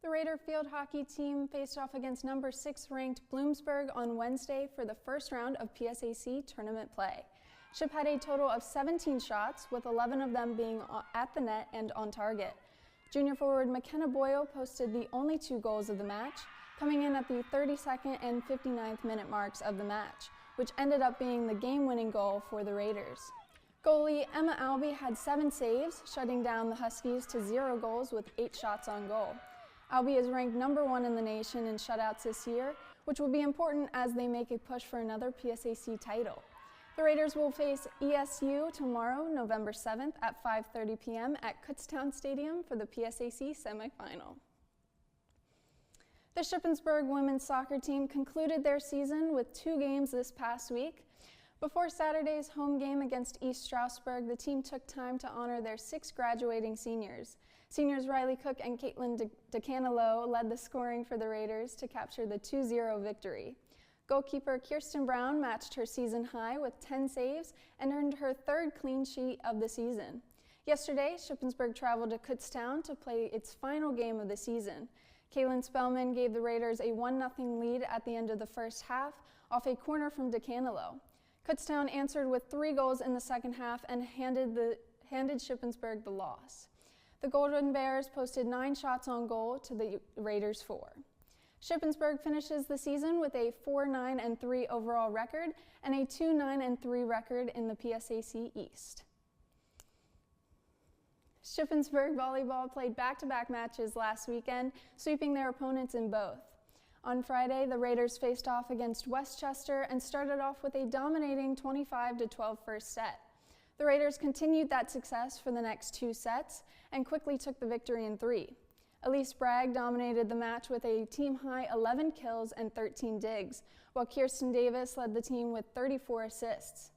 The Raider field hockey team faced off against number 6 ranked Bloomsburg on Wednesday for the first round of PSAC tournament play. Ship had a total of 17 shots, with 11 of them being at the net and on target. Junior forward McKenna Boyle posted the only 2 goals of the match, coming in at the 32nd and 59th minute marks of the match, which ended up being the game-winning goal for the Raiders. Goalie Emma Albee had 7 saves, shutting down the Huskies to 0 goals with 8 shots on goal. Albee is ranked number 1 in the nation in shutouts this year, which will be important as they make a push for another PSAC title. The Raiders will face ESU tomorrow, November 7th at 5:30 p.m. at Kutztown Stadium for the PSAC semifinal. The Shippensburg women's soccer team concluded their season with 2 games this past week. Before Saturday's home game against East Stroudsburg, the team took time to honor their 6 graduating seniors. Seniors Riley Cook and Caitlin DeCanelo led the scoring for the Raiders to capture the 2-0 victory. Goalkeeper Kirsten Brown matched her season high with 10 saves and earned her 3rd clean sheet of the season. Yesterday, Shippensburg traveled to Kutztown to play its final game of the season. Kaylin Spellman gave the Raiders a 1-0 lead at the end of the first half off a corner from DeCanelo. Kutztown answered with 3 goals in the second half and handed Shippensburg the loss. The Golden Bears posted 9 shots on goal to the Raiders' 4. Shippensburg finishes the season with a 4-9-3 overall record and a 2-9-3 record in the PSAC East. Shippensburg volleyball played back-to-back matches last weekend, sweeping their opponents in both. On Friday, the Raiders faced off against Westchester and started off with a dominating 25-12 first set. The Raiders continued that success for the next 2 sets and quickly took the victory in 3. Elise Bragg dominated the match with a team-high 11 kills and 13 digs, while Kirsten Davis led the team with 34 assists.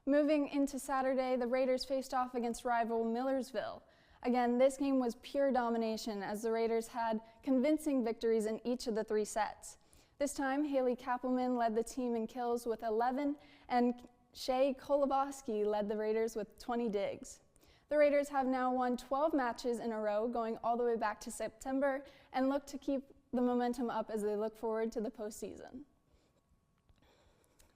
Moving into Saturday, the Raiders faced off against rival Millersville. Again, this game was pure domination as the Raiders had convincing victories in each of the 3 sets. This time, Haley Kappelman led the team in kills with 11, and Shay Kolobowski led the Raiders with 20 digs. The Raiders have now won 12 matches in a row, going all the way back to September, and look to keep the momentum up as they look forward to the postseason.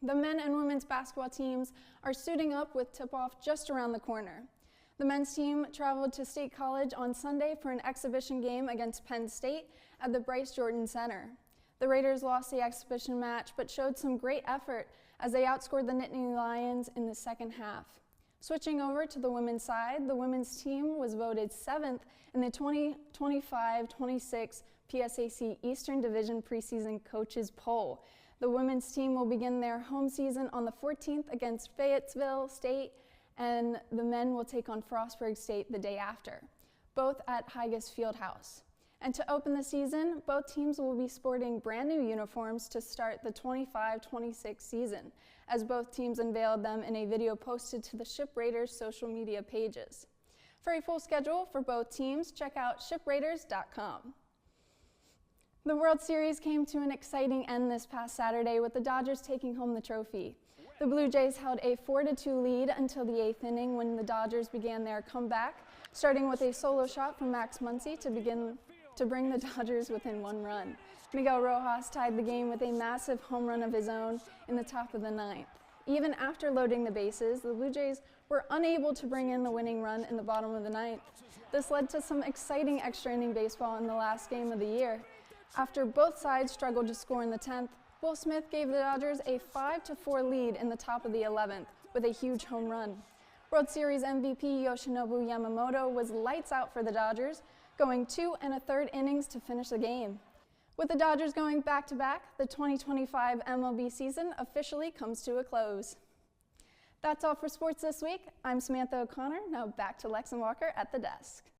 The men and women's basketball teams are suiting up with tip-off just around the corner. The men's team traveled to State College on Sunday for an exhibition game against Penn State at the Bryce Jordan Center. The Raiders lost the exhibition match, but showed some great effort as they outscored the Nittany Lions in the second half. Switching over to the women's side, the women's team was voted 7th in the 2025-26 PSAC Eastern Division preseason coaches poll. The women's team will begin their home season on the 14th against Fayetteville State, and the men will take on Frostburg State the day after, both at Higas Fieldhouse. And to open the season, both teams will be sporting brand new uniforms to start the 25-26 season, as both teams unveiled them in a video posted to the Ship Raiders social media pages. For a full schedule for both teams, check out shipraiders.com. The World Series came to an exciting end this past Saturday with the Dodgers taking home the trophy. The Blue Jays held a 4-2 lead until the 8th inning when the Dodgers began their comeback, starting with a solo shot from Max Muncy to bring the Dodgers within 1 run. Miguel Rojas tied the game with a massive home run of his own in the top of the 9th. Even after loading the bases, the Blue Jays were unable to bring in the winning run in the bottom of the 9th. This led to some exciting extra inning baseball in the last game of the year. After both sides struggled to score in the 10th, Will Smith gave the Dodgers a 5-4 lead in the top of the 11th with a huge home run. World Series MVP Yoshinobu Yamamoto was lights out for the Dodgers, going 2 1/3 innings to finish the game. With the Dodgers going back-to-back, the 2025 MLB season officially comes to a close. That's all for sports this week. I'm Samantha O'Connor. Now back to Lex and Walker at the desk.